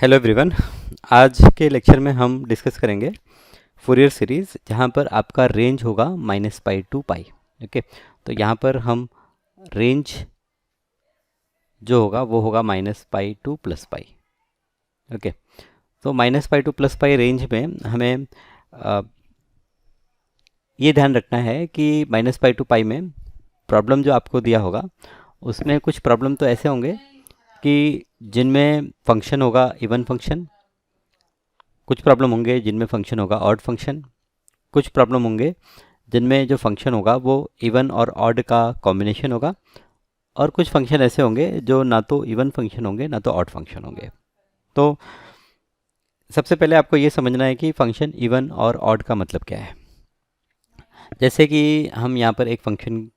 Hello everyone. आज के lecture में हम डिस्कस करेंगे फूरियर सीरीज़, जहाँ पर आपका रेंज होगा -पाई टू पाई। ओके, तो यहाँ पर हम रेंज जो होगा वो होगा -पाई टू प्लस पाई। ओके, तो -पाई टू प्लस पाई रेंज में हमें ये ध्यान रखना है कि -पाई टू पाई में प्रॉब्लम जो आपको दिया होगा उसमें कुछ प्रॉब्लम तो ऐसे होंगे कि जिनमें फंक्शन होगा इवन फंक्शन, कुछ प्रॉब्लम होंगे जिनमें फंक्शन होगा ऑड फंक्शन, कुछ प्रॉब्लम होंगे जिनमें जो फंक्शन होगा वो इवन और ऑड का कॉम्बिनेशन होगा, और कुछ फंक्शन ऐसे होंगे जो ना तो इवन फंक्शन होंगे ना तो ऑड फंक्शन होंगे। तो सबसे पहले आपको ये समझना है कि फंक्शन इवन और ऑड का मतलब क्या है। जैसे कि हम यहाँ पर एक फंक्शन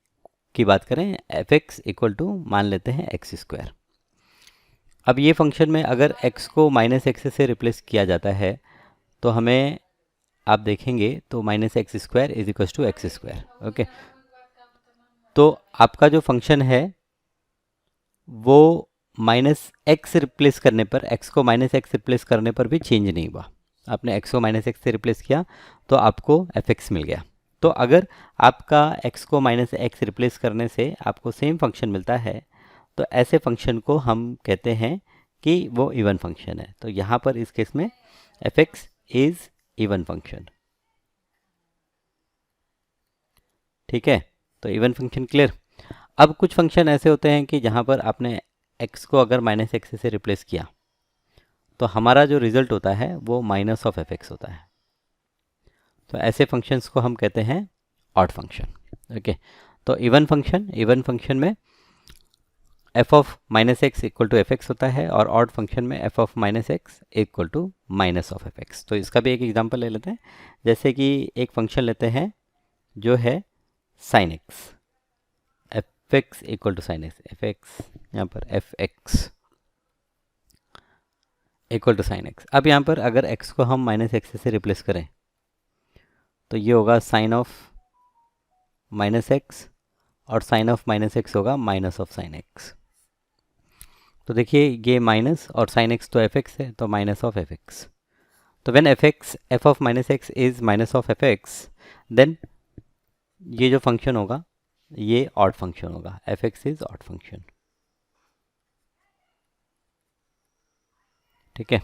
की बात करें, एफ एक्स इक्वल टू मान लेते हैं एक्स स्क्वायर। अब ये फंक्शन में अगर x को -x से रिप्लेस किया जाता है तो हमें आप देखेंगे तो -x square is equal to x square. Okay, तो आपका जो फंक्शन है वो -x रिप्लेस करने पर, x को -x रिप्लेस करने पर भी चेंज नहीं हुआ। आपने x को -x से रिप्लेस किया तो आपको fx मिल गया। तो अगर आपका x को -x रिप्लेस करने से आपको सेम फंक्शन मिलता है तो ऐसे फंक्शन को हम कहते हैं कि वो इवन फंक्शन है। तो यहाँ पर इस केस में fx इज इवन फंक्शन। ठीक है, तो इवन फंक्शन क्लियर। अब कुछ फंक्शन ऐसे होते हैं कि जहाँ पर आपने x को अगर -x से रिप्लेस किया तो हमारा जो रिजल्ट होता है वो माइनस ऑफ fx होता है। तो ऐसे फंक्शंस को हम कहते हैं ऑड फंक्शन। ओके, तो इवन फंक्शन में f of -x equal to fx होता है, और ऑड फंक्शन में f of -x equal to minus of fx। तो इसका भी एक एग्जांपल ले लेते हैं। जैसे कि एक फंक्शन लेते हैं जो है sin x, fx equal to sin x, fx यहाँ पर fx equal to sin x। अब यहाँ पर अगर x को हम -x से रिप्लेस करें तो ये होगा sin ऑफ -x, और sin ऑफ -x होगा माइनस ऑफ sin x। तो देखिए ये माइनस और sin x तो fx है, तो माइनस ऑफ fx। तो when f of -x is minus of fx, then ये जो फंक्शन होगा ये ऑड फंक्शन होगा, fx इज ऑड फंक्शन। ठीक है,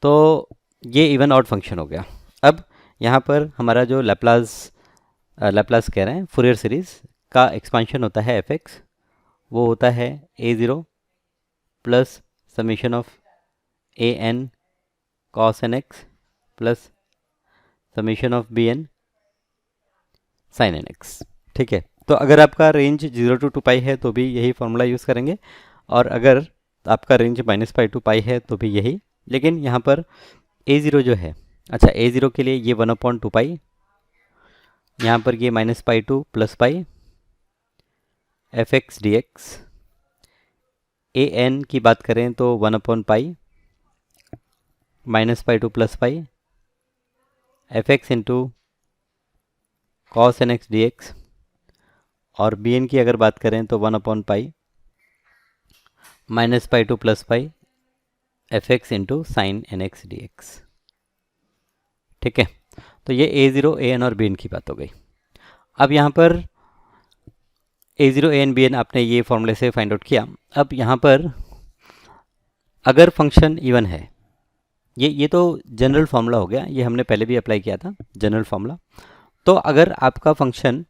तो ये इवन ऑड फंक्शन हो गया। अब यहाँ पर हमारा जो लैप्लास कह रहे हैं फूरियर सीरीज़ का एक्सपांशन होता है fx, वो होता है a0 plus summation of an cos nx plus summation of bn sin nx। ठीक है, तो अगर आपका रेंज 0 to 2 पाई है तो भी यही फॉर्मूला यूज़ करेंगे, और अगर आपका रेंज -पाई टू पाई है तो भी यही। लेकिन यहाँ पर a0 जो है, अच्छा a0 के लिए ये 1/2 पाई, यहाँ पर ये -pi to plus pi fx dx। an की बात करें तो pi -pi to plus pi fx into cos nx dx, और bn की अगर बात करें तो pi -pi to plus pi fx into sine nx dx। ठीक है, तो ये a0 an और bn की बात हो गई। अब यहाँ पर a0 an bn आपने ये फॉर्मूले से फाइंड आउट किया। अब यहाँ पर अगर फंक्शन इवन है, ये तो जनरल फार्मूला हो गया, ये हमने पहले भी अप्लाई किया था जनरल फार्मूला। तो अगर आपका फंक्शन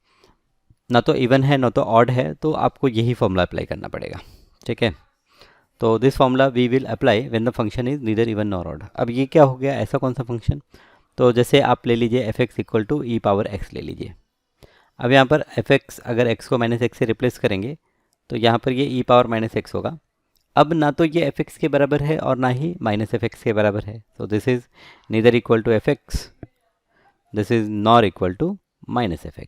ना तो इवन है ना तो ऑड है तो आपको यही फार्मूला अप्लाई करना पड़ेगा। ठीक है, तो this formula we will apply when the function is neither even nor odd. अब ये क्या हो गया, ऐसा कौन सा फंक्शन? तो जैसे आप ले लीजिए fx equal to e power x ले लीजिए। अब यहाँ पर fx अगर x को -x से रिप्लेस करेंगे तो यहाँ पर ये ई पावर -x होगा। अब ना तो ये fx के बराबर है और ना ही -fx के बराबर है, तो this is neither equal to fx, this is nor equal to -fx।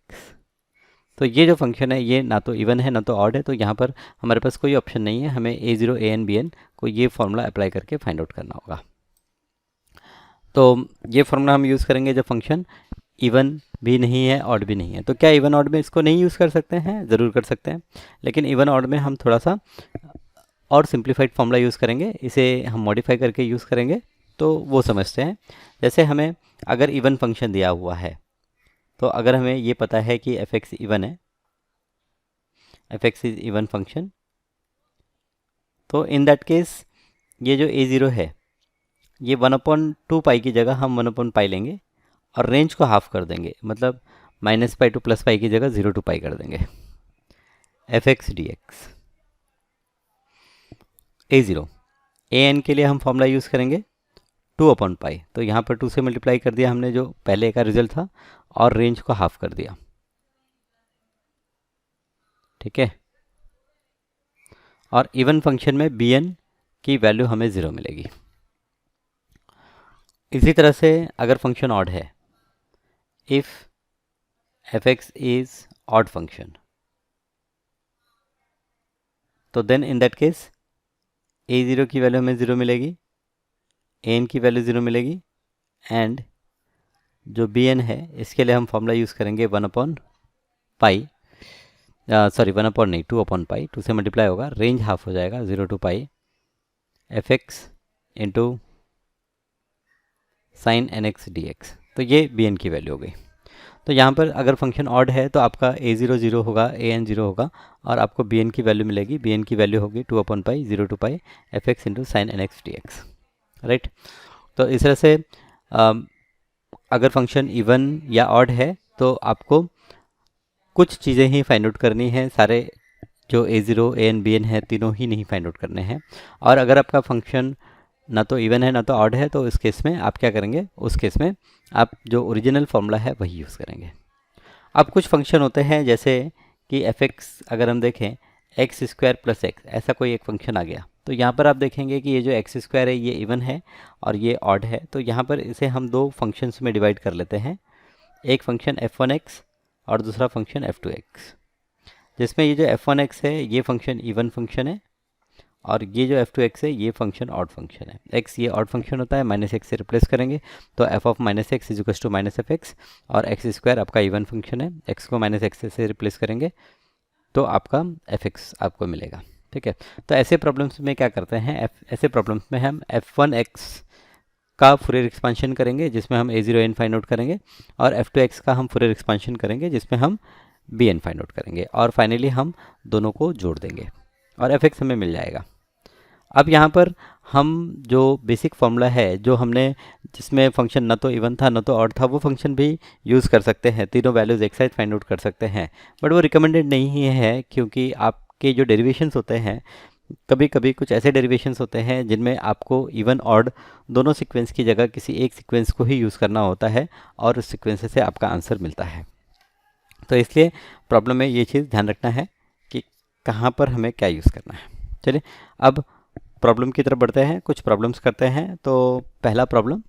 तो ये जो फंक्शन है ये ना तो इवन है ना तो ऑड है, तो यहाँ पर हमारे पास कोई ऑप्शन नहीं है, हमें a0 an bn को ये फॉर्मूला अप्लाई करके फाइंड आउट करना होगा। तो ये फॉर्मूला हम यूज़ करेंगे जब फंक्शन इवन भी नहीं है ऑड भी नहीं है। तो क्या इवन ऑड में इसको नहीं यूज़ कर सकते हैं? ज़रूर कर सकते हैं, लेकिन इवन ऑड में हम थोड़ा सा और सिंप्लीफाइड फॉर्मूला यूज़ करेंगे, इसे हम मॉडिफाई करके यूज़ करेंगे तो वो समझते हैं। जैसे हमें अगर इवन फंक्शन दिया हुआ है, तो अगर हमें ये पता है कि एफ एक्स इवन है, F X is even function, तो इन दैट केस ये जो ए ज़ीरो है ये 1/2 पाई की जगह हम 1/पाई लेंगे और रेंज को हाफ कर देंगे, मतलब -पाई टू +पाई की जगह 0 to पाई कर देंगे। F x D x A zero, A N के लिए हम फॉर्मूला यूज़ करेंगे 2/पाई, तो यहाँ पर 2 से मल्टीप्लाई कर दिया हमने जो पहले का रिजल्ट था और रेंज को हाफ कर दिया। ठीक है, और इवन फंक्शन में बी एन की वैल्यू हमें 0 मिलेगी। इसी तरह से अगर फंक्शन ऑड है, if F X is odd function, तो then in that case A zero की वैल्यू हमें 0 मिलेगी, ए एन की वैल्यू 0 मिलेगी, एंड जो बी एन है इसके लिए हम फॉर्मूला यूज़ करेंगे 1/पाई, सॉरी 1 नहीं 2/पाई, 2 से मल्टीप्लाई होगा, रेंज हाफ हो जाएगा 0 to pi F x into sine N x D x, तो ये बी एन की वैल्यू हो गई। तो यहाँ पर अगर फंक्शन ऑड है तो आपका ए ज़ीरो 0 होगा, ए एन 0 होगा, और आपको बी एन की वैल्यू मिलेगी, बी एन की वैल्यू होगी 2/पाई 0 to pi F x into sine N x D x, right. तो इस तरह से अगर फंक्शन इवन या ऑड है तो आपको कुछ चीज़ें ही फाइंड आउट करनी है, सारे जो ए zero A N B N है तीनों ही नहीं फाइंड आउट करने हैं। और अगर आपका फंक्शन ना तो इवन है ना तो ऑड है, तो इस केस में आप क्या करेंगे, उस केस में आप जो ओरिजिनल फार्मूला है वही यूज़ करेंगे। अब कुछ फंक्शन होते हैं जैसे कि एफ एक्स, अगर हम देखें एक्स स्क्वायर प्लस एक्स, ऐसा कोई एक फंक्शन आ गया, तो यहाँ पर आप देखेंगे कि ये जो एक्स स्क्वायर है ये इवन है और ये ऑड है, तो यहाँ पर इसे हम दो फंक्शंस में डिवाइड कर लेते हैं, एक फंक्शन f1x और दूसरा फंक्शन f2x, जिसमें ये जो f1x है ये फंक्शन इवन फंक्शन है और ये जो f2x है ये फंक्शन ऑड फंक्शन है। x ये ऑड फंक्शन होता है, -x से रिप्लेस करेंगे तो f of -x is equal to -f(x), और x स्क्वायर आपका इवन फंक्शन है, x को -x से रिप्लेस करेंगे तो आपका f(x) आपको मिलेगा। ठीक है, तो ऐसे प्रॉब्लम्स में क्या करते हैं, ऐसे प्रॉब्लम्स में हम f1x का फुरियर एक्सपांशन करेंगे जिसमें हम a0 n फाइंड आउट करेंगे, और f2x का हम फुरियर एक्सपांशन करेंगे जिसमें हम bn फाइंड आउट करेंगे, और फाइनली हम दोनों को जोड़ देंगे और f(x) हमें मिल जाएगा। अब यहाँ पर हम जो बेसिक फार्मूला है जो हमने, जिसमें फंक्शन न तो इवन था न तो ऑड था, वो फंक्शन भी यूज़ कर सकते हैं, तीनों वैल्यूज़ एक साथ फाइंड आउट कर सकते हैं, बट वो रिकमेंडेड नहीं है क्योंकि आपके जो डेरिवेशंस होते हैं, कभी कभी कुछ ऐसे डेरिवेशंस होते हैं जिनमें आपको इवन ऑड दोनों सीक्वेंस की जगह किसी एक सीक्वेंस को ही यूज़ करना होता है और उस सीक्वेंस से आपका आंसर मिलता है। तो इसलिए प्रॉब्लम में ये चीज़ ध्यान रखना है कि कहाँ पर हमें क्या यूज़ करना है। चलिए अब प्रॉब्लम की तरफ बढ़ते हैं, कुछ प्रॉब्लम्स करते हैं। तो पहला प्रॉब्लम,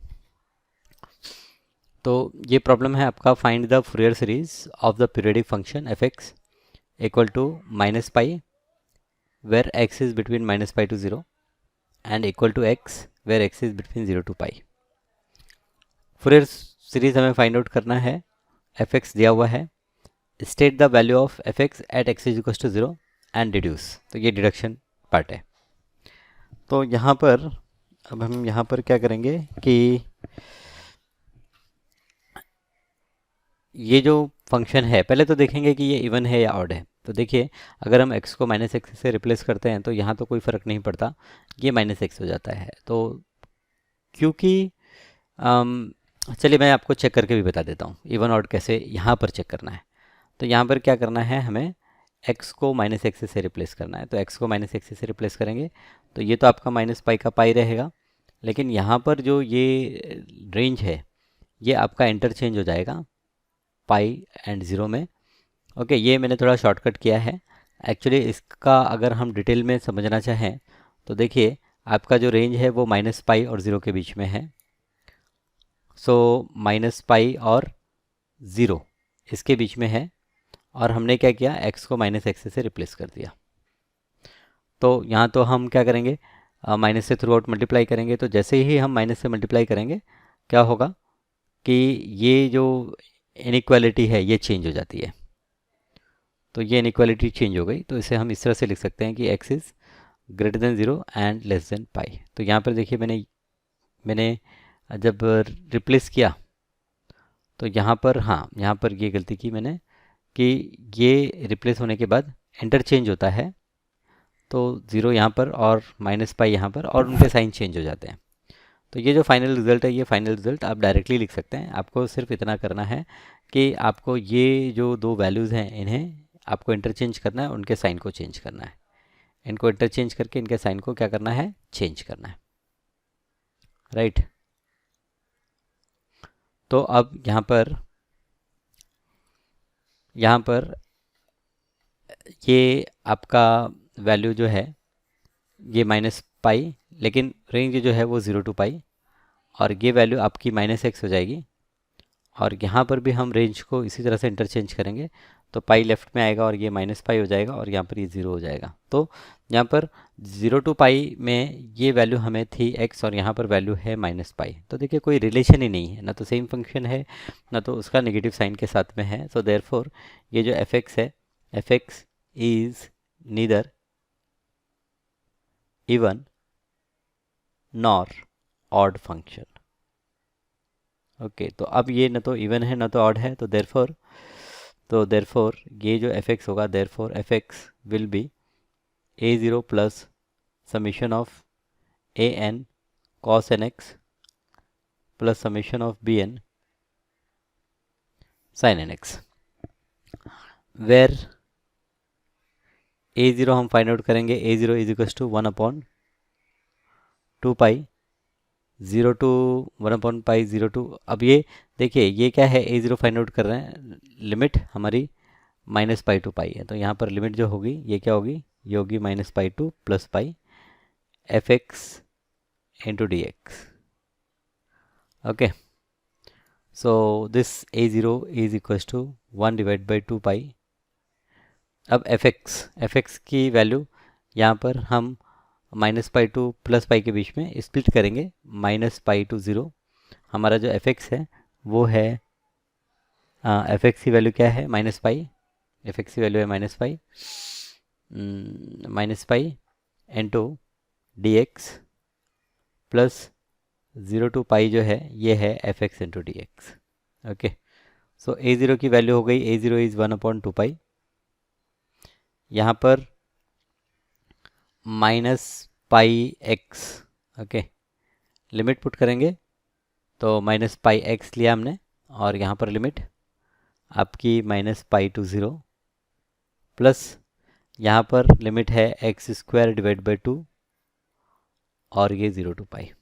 तो ये प्रॉब्लम है आपका, find the Fourier series of the periodic function f x equal to -pi where x is between -pi to 0 and equal to x where x is between 0 to pi. Fourier series हमें find out करना है, F x दिया हुआ है, state the value of f x at x is equal to 0 and deduce, तो ये deduction part है। तो यहाँ पर अब हम यहाँ पर क्या करेंगे कि ये जो फंक्शन है पहले तो देखेंगे कि ये इवन है या ऑड है। तो देखिए अगर हम x को -x से रिप्लेस करते हैं तो यहाँ तो कोई फ़र्क नहीं पड़ता, ये -x हो जाता है। तो क्योंकि चलिए मैं आपको चेक करके भी बता देता हूँ इवन ऑड कैसे यहाँ पर चेक करना है। तो यहाँ पर क्या करना है, हमें x को -x से रिप्लेस करना है, तो x को -x से रिप्लेस करेंगे तो ये तो आपका -पाई का पाई रहेगा, लेकिन यहाँ पर जो ये रेंज है ये आपका इंटरचेंज हो जाएगा पाई एंड 0 में। ओके, ये मैंने थोड़ा शॉर्टकट किया है। एक्चुअली इसका अगर हम डिटेल में समझना चाहें तो देखिए आपका जो रेंज है वो -पाई और 0 के बीच में है। सो -पाई और 0 इसके बीच में है, और हमने क्या किया, x को -x से रिप्लेस कर दिया। तो यहाँ तो हम क्या करेंगे, माइनस से थ्रू आउट मल्टीप्लाई करेंगे, तो जैसे ही हम माइनस से मल्टीप्लाई करेंगे क्या होगा कि ये जो इनइक्वालिटी है ये चेंज हो जाती है। तो ये इनइक्वालिटी चेंज हो गई, तो इसे हम इस तरह से लिख सकते हैं कि x is greater than 0 and less than pi. तो यहाँ पर देखिए मैंने जब रिप्लेस किया तो यहाँ पर, हाँ, यहाँ पर ये गलती की मैंने कि ये रिप्लेस होने के बाद इंटरचेंज होता है, तो 0 यहाँ पर और माइनस पाई यहाँ पर, और उनके साइन चेंज हो जाते हैं। तो ये जो फाइनल रिजल्ट है, ये फाइनल रिजल्ट आप डायरेक्टली लिख सकते हैं। आपको सिर्फ इतना करना है कि आपको ये जो दो वैल्यूज़ हैं इन्हें आपको इंटरचेंज करना है, उनके साइन को चेंज करना है। इनको इंटरचेंज करके इनके साइन को क्या करना है, चेंज करना है, राइट। तो अब यहाँ पर ये आपका वैल्यू जो है ये माइनस पाई, लेकिन रेंज जो है वो 0 टू पाई, और ये वैल्यू आपकी माइनस एक्स हो जाएगी। और यहाँ पर भी हम रेंज को इसी तरह से इंटरचेंज करेंगे, तो पाई लेफ्ट में आएगा और ये माइनस पाई हो जाएगा, और यहाँ पर ये 0 हो जाएगा। तो यहाँ पर 0 टू पाई में ये वैल्यू हमें थी एक्स, और यहाँ पर वैल्यू है माइनस पाई। तो देखिए कोई रिलेशन ही नहीं है, ना तो सेम फंक्शन है, ना तो उसका नेगेटिव साइन के साथ में है। सो देयरफॉर ये जो एफ एक्स है, F X is neither even nor odd function. Okay, तो अब ये ना तो इवन है ना तो ऑड है, तो देयरफॉर ये जो एफ एक्स होगा, therefore F X will be A zero plus summation of A N cos N X plus summation of B N sine N X, where A zero हम find out करेंगे, A zero is equals to 1/2 pi, 0 to pi 0 to. अब ये देखिए ये क्या है, ए zero find out कर रहे हैं, लिमिट हमारी माइनस पाई टू पाई है, तो यहाँ पर लिमिट जो होगी ये क्या होगी, ये होगी minus pi to plus pi F x into D x. Okay, so this a zero is equals to 1/2 pi. अब एफ एक्स की वैल्यू यहाँ पर हम minus pi to plus pi के बीच में स्प्लिट करेंगे, माइनस पाई टू 0। हमारा जो एफ एक्स है वो है, एफ एक्स की वैल्यू क्या है, माइनस पाई, एफ एक्स की वैल्यू है minus pi into D x plus 0 to pi जो है ये है F x into D x. Okay, so ए ज़ीरो की वैल्यू हो गई, ए ज़ीरो इज़ 1/2 पाई। यहाँ पर minus pi X, okay, limit put करेंगे तो माइनस पाई एक्स लिया हमने, और यहाँ पर लिमिट आपकी माइनस पाई टू 0 प्लस यहाँ पर लिमिट है एक्स स्क्वायर डिवाइड बाई 2, और ये 0 टू पाई।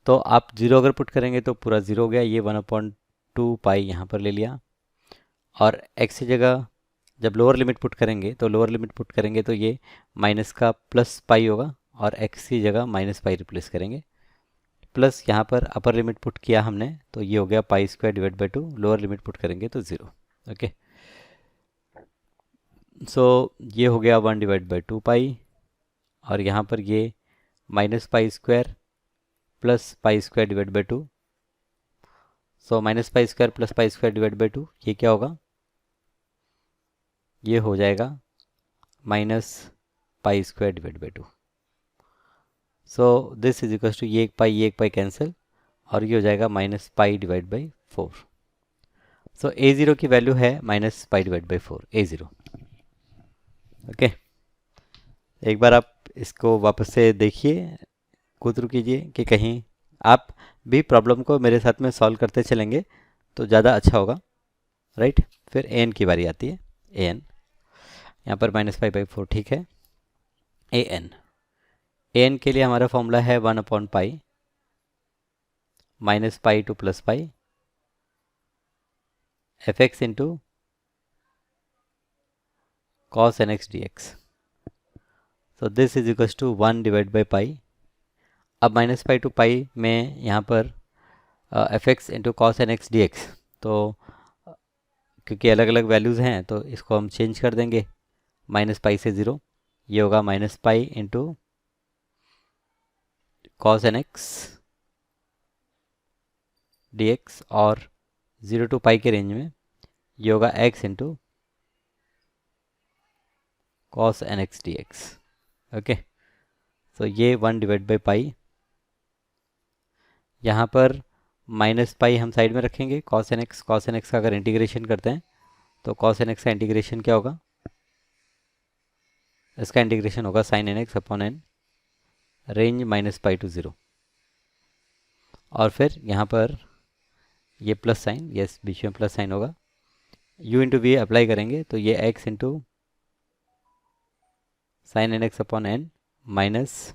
तो आप 0 अगर पुट करेंगे तो पूरा 0 हो गया, ये 1/2 पाई यहाँ पर ले लिया, और x की जगह जब लोअर लिमिट पुट करेंगे तो ये माइनस का प्लस पाई होगा, और x की जगह माइनस पाई रिप्लेस करेंगे, प्लस यहाँ पर अपर लिमिट पुट किया हमने तो ये हो गया पाई square divide by 2, lower limit put करेंगे तो 0। ओके, सो ये हो गया 1/2 पाई, और यहाँ पर ये minus pi square plus pi square divide by 2। So minus pi square plus pi square divide by 2 ये क्या होगा, ये हो जाएगा minus pi square divide by 2। So this is equal to ये एक पाई कैंसिल, और ये हो जाएगा minus pi divide by 4। So A zero की वैल्यू है minus pi divide by 4, a zero. Okay, एक बार आप इसको वापस से देखिए, गो थ्रू कीजिए कि कहीं आप भी प्रॉब्लम को मेरे साथ में सॉल्व करते चलेंगे तो ज़्यादा अच्छा होगा, राइट। फिर ए एन की बारी आती है, ए एन, यहाँ पर माइनस पाई बाई 4, ठीक है। ए एन के लिए हमारा फॉर्मूला है pi minus pi to plus pi F x into cos N x D x. So this is equals to pi. अब माइनस पाई टू पाई में यहाँ पर F x into cos N x D x, तो क्योंकि अलग अलग values हैं तो इसको हम चेंज कर देंगे, माइनस पाई से 0, ये होगा minus pi into cos N x D x, और 0 टू पाई के रेंज में ये होगा x into cos N x D x. Okay, तो ये 1 डिवाइड बाई पाई, यहाँ पर माइनस पाई हम साइड में रखेंगे। कॉस एन एक्स का अगर इंटीग्रेशन करते हैं तो कॉस एन एक्स का इंटीग्रेशन क्या होगा, इसका इंटीग्रेशन होगा sine N x upon n, range minus pi to 0। और फिर यहाँ पर ये प्लस साइन, यस बीच में प्लस साइन होगा, u इंटू वी अप्लाई करेंगे तो ये x into sine N x upon n minus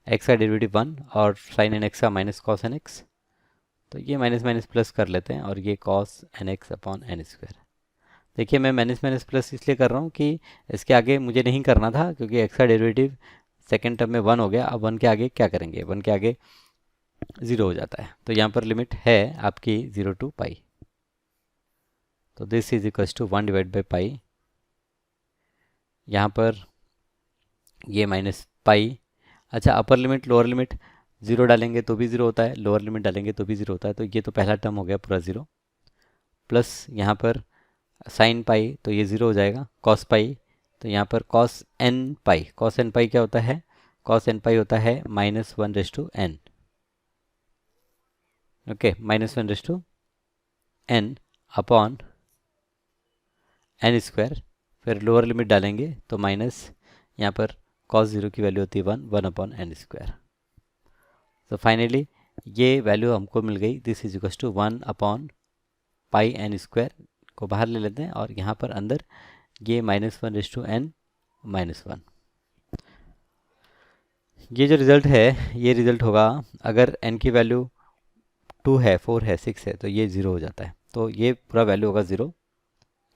x का डेरिवेटिव 1 और साइन एन एक्स का माइनस कॉस एन एक्स, तो ये माइनस माइनस प्लस कर लेते हैं और ये cos N x upon n square. देखिए मैं माइनस माइनस प्लस इसलिए कर रहा हूँ कि इसके आगे मुझे नहीं करना था, क्योंकि एक्स का डेरिवेटिव सेकेंड टर्म में 1 हो गया। अब 1 के आगे क्या करेंगे, 1 के आगे 0 हो जाता है, तो यहाँ पर लिमिट है आपकी 0 टू पाई। तो this is equals to 1 divide by pi, यहाँ पर ये माइनस पाई। अच्छा, अपर लिमिट लोअर लिमिट 0 डालेंगे तो भी 0 होता है, लोअर लिमिट डालेंगे तो भी 0 होता है, तो ये तो पहला टर्म हो गया पूरा 0, प्लस यहाँ पर साइन पाई तो ये 0 हो जाएगा, कॉस पाई तो यहाँ पर cos n pi, cos n pi क्या होता है, कॉस एन पाई होता है minus 1 raise to n. Okay, minus 1 raise to n upon n square, फिर लोअर लिमिट डालेंगे तो माइनस यहाँ पर कॉस 0 की वैल्यू होती है 1 अपॉन एन स्क्वायर। तो फाइनली ये वैल्यू हमको मिल गई, this is equals to 1 upon pi n square को बाहर ले लेते हैं और यहाँ पर अंदर ये minus 1 raise to n minus 1। ये जो रिज़ल्ट है ये रिज़ल्ट होगा अगर n की वैल्यू 2 है, 4 है, 6 है तो ये 0 हो जाता है, तो ये पूरा वैल्यू होगा 0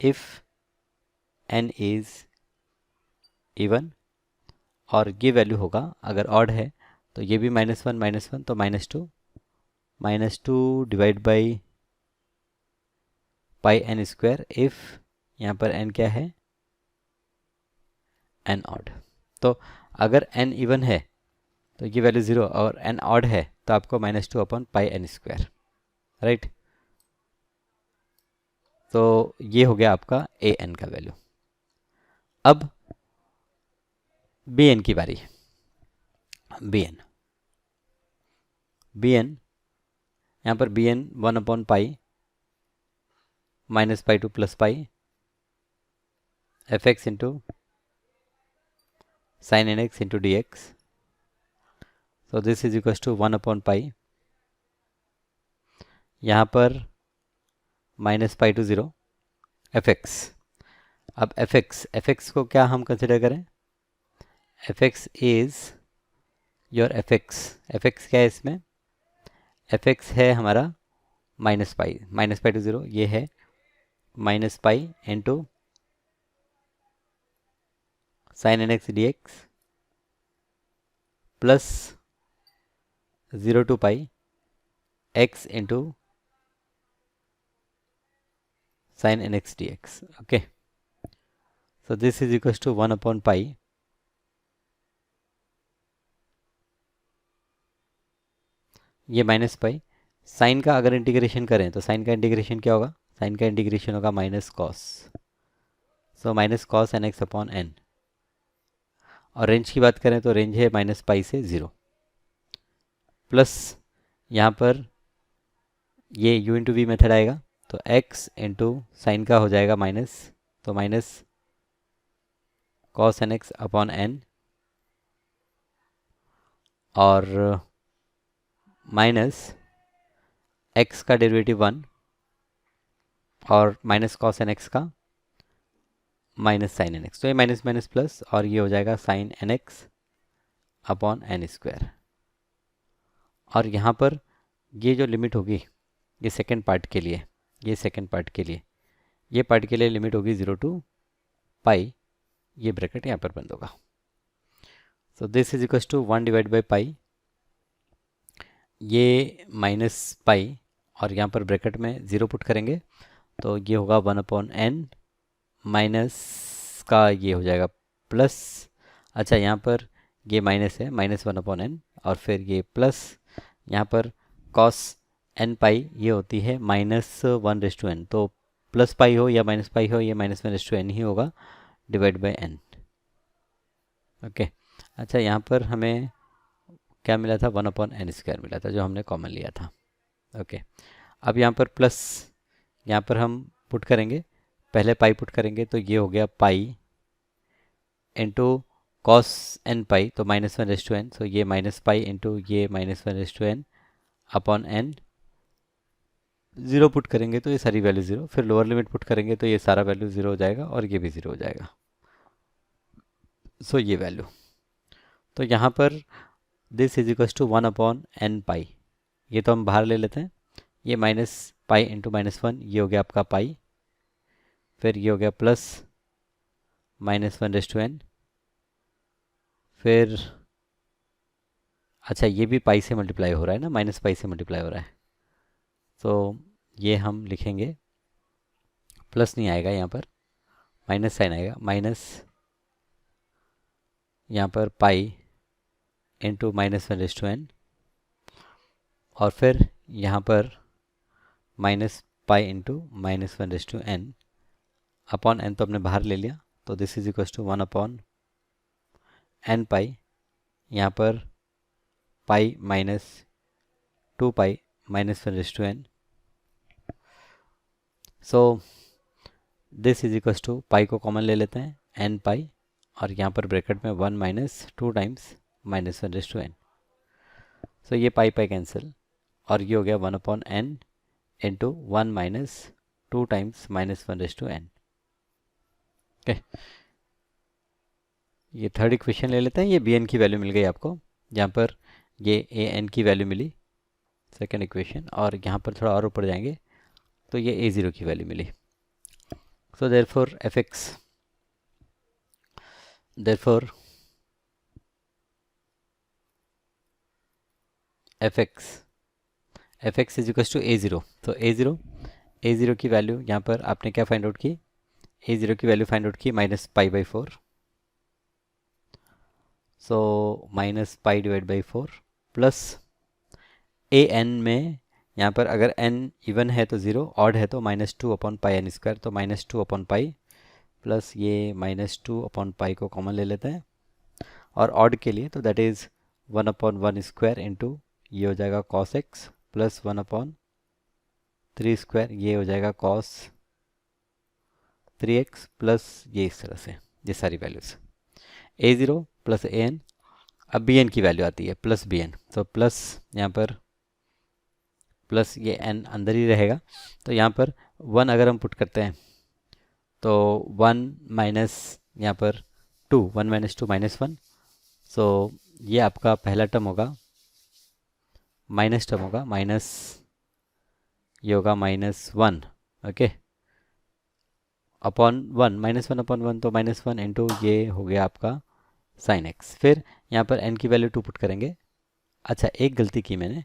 इफ़ n इज़ इवन। और ये वैल्यू होगा अगर ऑड है तो ये भी -1 तो -2 divide by pi n square if यहाँ पर n क्या है, n ऑड। तो अगर n इवन है तो ये वैल्यू 0 और n ऑड है तो आपको -2 upon pi n square, right. तो ये हो गया आपका ए एन का वैल्यू। अब बी एन की बारी। बी एन यहाँ पर b n 1 upon pi minus pi to plus pi F x into sine N x into D x, so this is equals to 1 upon pi, यहाँ पर minus pi to 0 f x. अब f x को क्या हम consider करें, F X is your F x क्या है इसमें, एफ एक्स है हमारा माइनस पाई टू 0, ये है minus pi into sine N x D x plus 0 to pi x into sine N x D x. Okay, so this is equals to 1 upon pi ये minus pi. Sine का अगर integration करें तो sign का integration क्या होगा, sign का integration होगा minus cos, so minus cos N x upon n. और रेंज की बात करें तो रेंज है माइनस पाई से 0, प्लस यहाँ पर ये u इंटू वी मेथड आएगा तो x इंटू साइन का हो जाएगा माइनस, तो minus cos N x upon n और माइनस एक्स का डेरिवेटिव 1 और माइनस कॉस एन एक्स का माइनस साइन एन एक्स, तो ये माइनस माइनस प्लस और ये हो जाएगा sine N x upon n square. और यहाँ पर ये जो लिमिट होगी ये सेकेंड पार्ट के लिए, ये पार्ट के लिए लिमिट होगी 0 टू पाई, ये ब्रैकेट यहाँ पर बंद होगा। So this is equals to 1 divide by pi, ये माइनस पाई और यहाँ पर ब्रैकेट में 0 पुट करेंगे तो ये होगा 1 अपॉन एन माइनस का ये हो जाएगा प्लस, अच्छा यहाँ पर ये माइनस है -1 अपॉन एन और फिर ये प्लस यहाँ पर कॉस एन पाई ये होती है -1 रेस टू एन, तो प्लस पाई हो या माइनस पाई हो ये -1 रेस टू एन ही होगा डिवाइड बाई एन। ओके। अच्छा, यहाँ पर हमें क्या मिला था, 1/n² मिला था जो हमने कॉमन लिया था। ओके, अब यहाँ पर प्लस, यहाँ पर हम पुट करेंगे, पहले पाई पुट करेंगे तो ये हो गया पाई इंटू कॉस एन पाई, तो -1/n, सो ये माइनस पाई इंटू ये -1/n upon N. Zero put करेंगे तो ये सारी वैल्यू ज़ीरो, फिर लोअर लिमिट पुट करेंगे तो ये सारा वैल्यू ज़ीरो हो जाएगा और ये भी ज़ीरो हो जाएगा। सो ये वैल्यू, तो यहाँ पर this is equals to 1/n pi, ये तो हम बाहर ले लेते हैं, ये माइनस पाई इंटू -1, ये हो गया आपका पाई, फिर ये हो गया प्लस -1/n, फिर अच्छा ये भी पाई से मल्टीप्लाई हो रहा है ना, माइनस पाई से मल्टीप्लाई हो रहा है, तो ये हम लिखेंगे, प्लस नहीं आएगा यहाँ पर, माइनस साइन आएगा, माइनस यहाँ पर पाई इंटू -1/n, और फिर यहाँ पर minus pi into -1/n upon n, तो हमने बाहर ले लिया, तो this is equal to 1/n pi, यहाँ पर pi -2 pi -1/n, so this is equal to pi को कॉमन ले लेते हैं, n पाई, और यहाँ पर ब्रैकेट में 1 - 2 टाइम्स -1/n, सो ये पाई पाई कैंसिल, और ये हो गया 1/n into 1 - 2 times -1/n। Okay, ये थर्ड इक्वेशन ले लेते हैं, ये bn की वैल्यू मिल गई आपको, जहाँ पर ये an की वैल्यू मिली सेकेंड इक्वेशन, और यहाँ पर थोड़ा और ऊपर जाएंगे तो ये a0 की वैल्यू मिली। So therefore fx is equals to a0, तो a0 की वैल्यू यहाँ पर आपने क्या फाइंड आउट की, a0 की वैल्यू फाइंड आउट की -π/4, सो -π/4 प्लस an में, यहाँ पर अगर n इवन है तो 0, ऑड है तो -2/πn², तो -2/π प्लस ये -2/π को कॉमन ले लेते हैं, और ऑड के लिए तो दैट इज़ 1/1² इंटू ये हो जाएगा cos x प्लस 1/3², ये हो जाएगा cos 3x प्लस ये इस तरह से, ये सारी वैल्यूज़ a0 प्लस an। अब bn की वैल्यू आती है प्लस bn, तो प्लस यहाँ पर प्लस ये n अंदर ही रहेगा, तो यहाँ पर 1 अगर हम पुट करते हैं तो 1 माइनस यहाँ पर 2, 1 - 2 -1, सो ये आपका पहला टर्म होगा, माइनस टर्म होगा, माइनस ये होगा -1, ओके, अपॉन 1, -1/1, तो -1 इंटू ये हो गया आपका साइन एक्स, फिर यहाँ पर n की वैल्यू 2 पुट करेंगे। अच्छा, एक गलती की मैंने,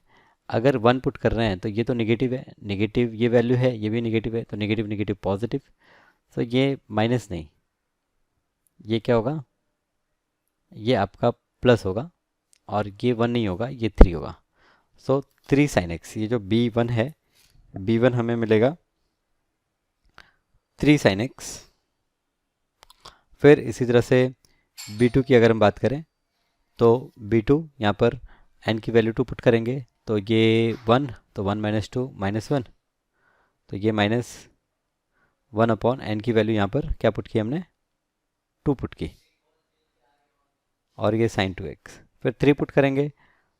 अगर 1 पुट कर रहे हैं तो ये तो नेगेटिव है, नेगेटिव ये वैल्यू है, ये भी नेगेटिव है, तो नेगेटिव नेगेटिव पॉजिटिव, तो ये माइनस नहीं, ये क्या होगा, ये आपका प्लस होगा, और ये 1 नहीं होगा, ये 3 होगा, सो 3 साइन एक्स, ये जो b1 है, b1 हमें मिलेगा 3 साइन एक्स। फिर इसी तरह से b2 की अगर हम बात करें तो b2 यहाँ पर n की वैल्यू 2 पुट करेंगे, तो ये 1, तो 1 - 2 -1, तो ये -1/n की वैल्यू यहाँ पर क्या पुट की हमने, 2 पुट की, और ये sin 2x, फिर 3 पुट करेंगे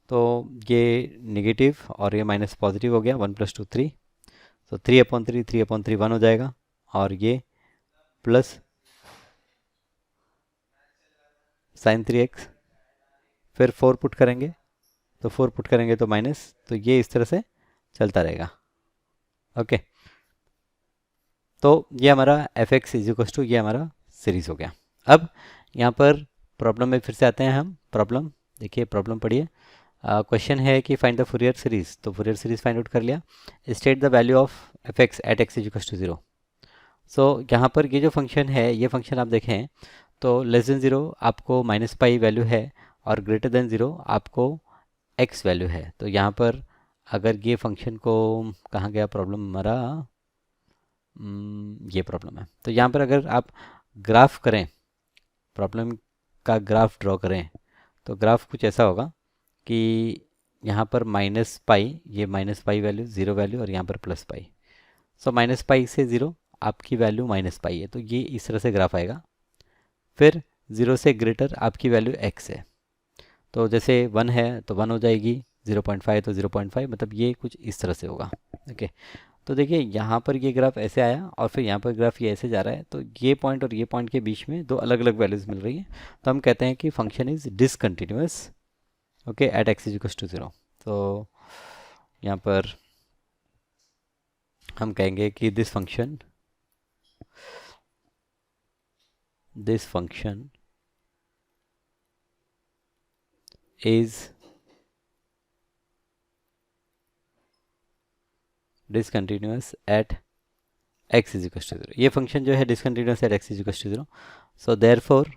तो ये नेगेटिव और ये माइनस पॉजिटिव हो गया, 1 + 2 3, तो 3/3, 3/3 1 हो जाएगा, और ये प्लस sin 3x, फिर 4 पुट करेंगे, तो 4 पुट करेंगे तो माइनस, तो ये इस तरह से चलता रहेगा। ओके, तो ये हमारा fx इज इक्वल टू, ये हमारा सीरीज हो गया। अब यहाँ पर प्रॉब्लम में फिर से आते हैं हम, प्रॉब्लम देखिए, प्रॉब्लम पढ़िए, क्वेश्चन है कि फाइंड द फूरियर सीरीज, तो फूरियर सीरीज फाइंड आउट कर लिया, state the value of fx at x is equal to 0। So यहाँ पर ये जो फंक्शन है, ये फंक्शन आप देखें तो लेस देन 0 आपको -π वैल्यू है, और ग्रेटर देन 0 आपको x वैल्यू है, तो यहाँ पर अगर ये फंक्शन को, कहाँ गया प्रॉब्लम हमारा, ये प्रॉब्लम है, तो यहाँ पर अगर आप ग्राफ करें, प्रॉब्लम का ग्राफ ड्रॉ करें तो ग्राफ कुछ ऐसा होगा कि यहाँ पर माइनस पाई, ये minus pi value, zero value, और यहाँ पर प्लस पाई। सो माइनस पाई से ज़ीरो आपकी वैल्यू माइनस पाई है, तो ये इस तरह से ग्राफ आएगा। फिर ज़ीरो से ग्रेटर आपकी वैल्यू एक्स है, तो जैसे 1 है तो 1 हो जाएगी, 0.5 तो 0.5, मतलब ये कुछ इस तरह से होगा। ओके, तो देखिए यहाँ पर ये ग्राफ ऐसे आया और फिर यहाँ पर ग्राफ ये ऐसे जा रहा है, तो ये पॉइंट और ये पॉइंट के बीच में दो अलग अलग वैल्यूज़ मिल रही हैं, तो हम कहते हैं कि function is discontinuous, okay, at x is equals to 0। तो यहाँ पर हम कहेंगे कि this function is discontinuous at x is equals to 0। ये फंक्शन जो है discontinuous at x is equals to 0। So therefore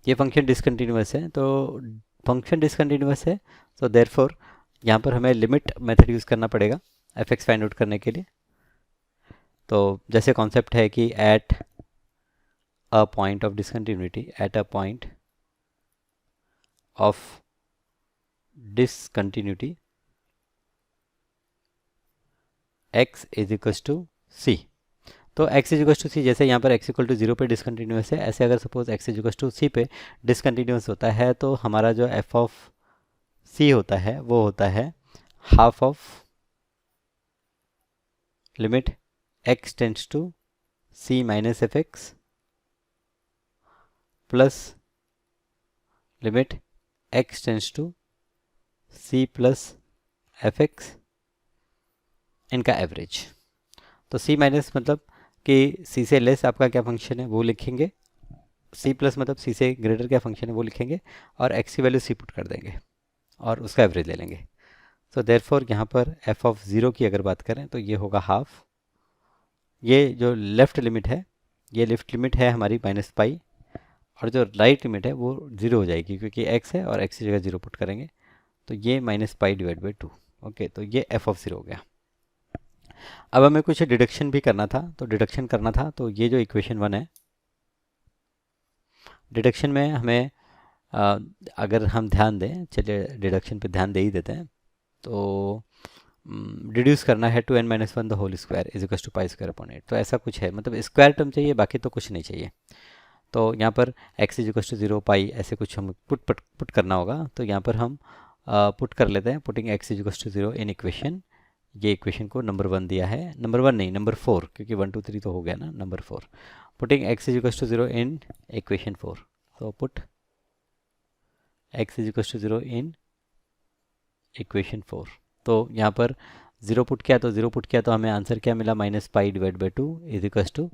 ये फंक्शन डिसकंटिन्यूअस है, तो फंक्शन डिसकंटिन्यूअस है, सो देयरफॉर यहाँ पर हमें लिमिट मेथड यूज़ करना पड़ेगा एफ एक्स फाइंड आउट करने के लिए। तो जैसे कॉन्सेप्ट है कि at a point of discontinuity, at a point of discontinuity x is equals to C. तो x is equals to C, जैसे यहाँ पर x इक्वल टू 0 पे डिसकंटिन्यूअस है, ऐसे अगर suppose x is equals to C पे डिसकंटिन्यूअस होता है, तो हमारा जो f ऑफ c होता है वो होता है half of limit x tends to c minus f x plus limit x tends to c plus f x, इनका एवरेज। तो c माइनस मतलब कि c से लेस आपका क्या फंक्शन है वो लिखेंगे, c प्लस मतलब c से ग्रेटर क्या फंक्शन है वो लिखेंगे, और x की वैल्यू c पुट कर देंगे और उसका एवरेज ले लेंगे। सो देयरफॉर यहाँ पर f ऑफ 0 की अगर बात करें तो ये होगा हाफ, ये जो लेफ़्ट लिमिट है, ये लेफ़्ट लिमिट है हमारी माइनस पाई, और जो राइट लिमिट है वो 0 हो जाएगी क्योंकि x है और x की जगह 0 पुट करेंगे, तो ये minus pi divide by 2। Okay, तो ये f ऑफ 0 हो गया। अब हमें कुछ डिडक्शन भी करना था, तो डिडक्शन करना था तो ये जो इक्वेशन 1 है, डिडक्शन में हमें अगर हम ध्यान दें, चलिए डिडक्शन पे ध्यान दे ही देते हैं, तो डिड्यूस करना है 2n minus 1 the whole square is equals to pi square upon 8। तो ऐसा कुछ है, मतलब स्क्वायर टर्म चाहिए, बाकी तो कुछ नहीं चाहिए। तो यहाँ पर x इज इक्वल्स टू 0 पाई ऐसे कुछ हम पुट करना होगा, तो यहाँ पर हम पुट कर लेते हैं, putting x is equals to 0 in equation. ये इक्वेशन को नंबर 1 दिया है, नंबर 1 नहीं नंबर 4, क्योंकि 1 2 3 तो हो गया ना, number 4, putting x is equals to 0 in equation 4। तो put x is equals to 0 in equation 4। तो यहाँ पर 0 पुट किया, तो 0 पुट किया तो हमें आंसर क्या मिला, minus pi divide by 2 is equals to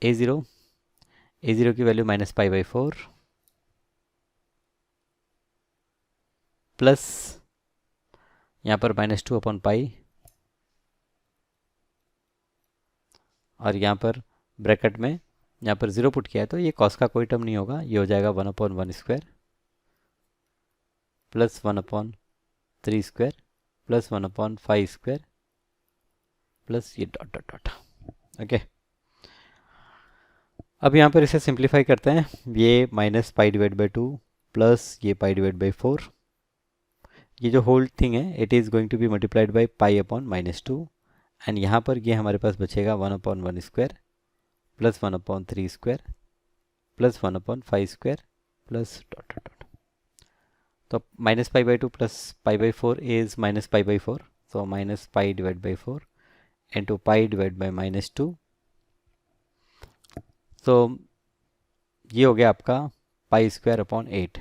a0 की value minus pi by 4 plus यहाँ पर माइनस 2 अपॉन पाई, और यहाँ पर ब्रैकेट में यहाँ पर 0 पुट किया है तो ये कॉस का कोई टर्म नहीं होगा, ये हो जाएगा 1 upon 1 square plus 1 upon 3 square plus 1 upon 5 square plus ये डॉट डॉट डॉट। ओके, अब यहाँ पर इसे सिंप्लीफाई करते हैं, ये minus pi divide by 2 plus ये पाई डिवाइड बाई 4, ये जो होल थिंग है it is going to be multiplied by pi upon minus 2, and यहाँ पर ये हमारे पास बचेगा 1 upon 1 square plus 1 upon 3 square plus 1 upon 5 square plus dot dot dot. तो minus pi by 2 plus pi by 4 is minus pi by 4, so minus pi divide by 4 into pi divide by minus 2। तो ये हो गया आपका पाई square upon 8,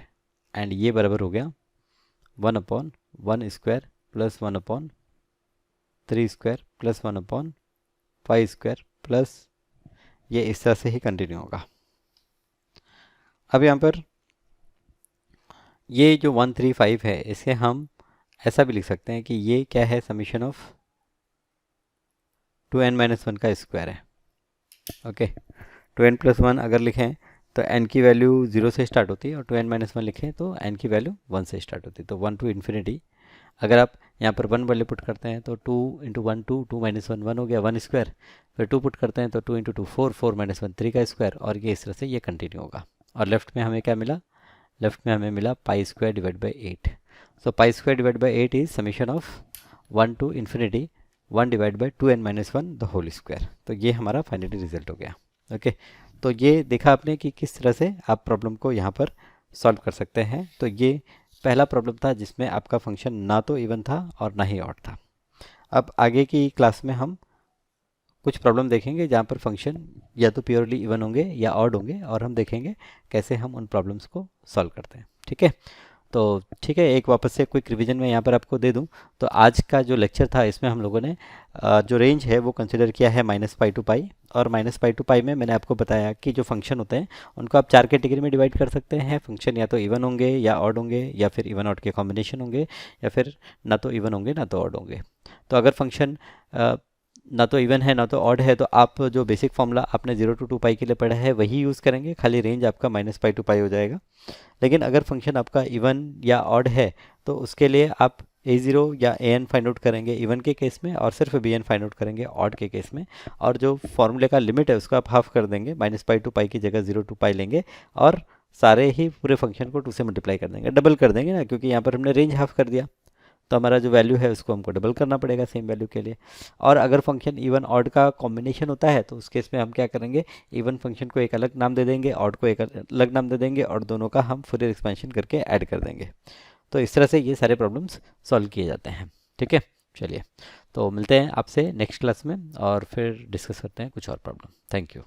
and ये बराबर हो गया 1 upon 1 square plus 1 upon 3 square plus 1 upon 5 square plus ये इस तरह से ही कंटिन्यू होगा। अब यहाँ पर ये जो 135 है इसे हम ऐसा भी लिख सकते हैं कि ये क्या है, समीशन ऑफ 2n माइनस 1 का स्क्वायर है। ओके, 2n प्लस 1 अगर लिखें तो n की वैल्यू 0 से स्टार्ट होती है, और 2n माइनस 1 लिखें तो n की वैल्यू 1 से स्टार्ट होती है, तो 1 टू इन्फिनिटी। अगर आप यहाँ पर 1 वाले पुट करते हैं तो 2 इंटू 1 2 माइनस 1 1 हो गया 1 स्क्वायर, फिर 2 पुट करते हैं तो 2 इंटू 2 4 4 माइनस 1 3 का स्क्वायर, और ये इस तरह से ये कंटिन्यू होगा। और लेफ्ट में हमें क्या मिला, लेफ्ट में हमें मिला pi square divide by 8। So pi square divide by 8 is summation of 1 to infinity 1 divide by 2n-1 the whole square. तो ये हमारा फाइनली रिजल्ट हो गया। ओके, तो ये देखा आपने कि किस तरह से आप प्रॉब्लम को यहाँ पर सॉल्व कर सकते हैं। तो ये पहला प्रॉब्लम था जिसमें आपका फंक्शन ना तो इवन था और ना ही ऑड था। अब आगे की क्लास में हम कुछ प्रॉब्लम देखेंगे जहाँ पर फंक्शन या तो प्योरली इवन होंगे या ऑड होंगे, और हम देखेंगे कैसे हम उन प्रॉब्लम्स को सॉल्व करते हैं। ठीक है, तो ठीक है, एक वापस से क्विक रिवीजन में यहाँ पर आपको दे दूँ तो आज का जो लेक्चर था इसमें हम लोगों ने जो रेंज है वो कंसिडर किया है -पाई टू पाई। और -पाई टू पाई में मैंने आपको बताया कि जो फंक्शन होते हैं उनको आप 4 कैटेगरी में डिवाइड कर सकते हैं। फंक्शन या तो इवन होंगे या ऑड होंगे या फिर इवन ऑड के कॉम्बिनेशन होंगे, या फिर ना तो इवन होंगे ना तो ऑड होंगे। तो अगर फंक्शन ना तो इवन है ना तो ऑड है तो आप जो बेसिक फॉर्मूला आपने 0 टू 2 पाई के लिए पढ़ा है वही यूज़ करेंगे, खाली रेंज आपका -पाई टू पाई हो जाएगा। लेकिन अगर फंक्शन आपका इवन या ऑड है तो उसके लिए आप a0 या an फाइंड आउट करेंगे इवन के केस में, और सिर्फ bn फाइंड आउट करेंगे ऑड के केस में। और जो फॉर्मूले का लिमिट है उसको आप हाफ कर देंगे, -पाई टू पाई की जगह 0 टू पाई लेंगे और सारे ही पूरे फंक्शन को 2 से मल्टीप्लाई कर देंगे, डबल कर देंगे ना, क्योंकि यहाँ पर हमने रेंज हाफ कर दिया तो हमारा जो वैल्यू है उसको हमको डबल करना पड़ेगा सेम वैल्यू के लिए। और अगर फंक्शन इवन ऑड का कॉम्बिनेशन होता है तो उस केस में हम क्या करेंगे, इवन फंक्शन को एक अलग नाम दे देंगे, ऑड को एक अलग नाम दे देंगे, और दोनों का हम फुरियर एक्सपेंशन करके ऐड कर देंगे। तो इस तरह से ये सारे प्रॉब्लम्स सॉल्व किए जाते हैं। ठीक है, चलिए तो मिलते हैं आपसे नेक्स्ट क्लास में और फिर डिस्कस करते हैं कुछ और प्रॉब्लम। Thank you.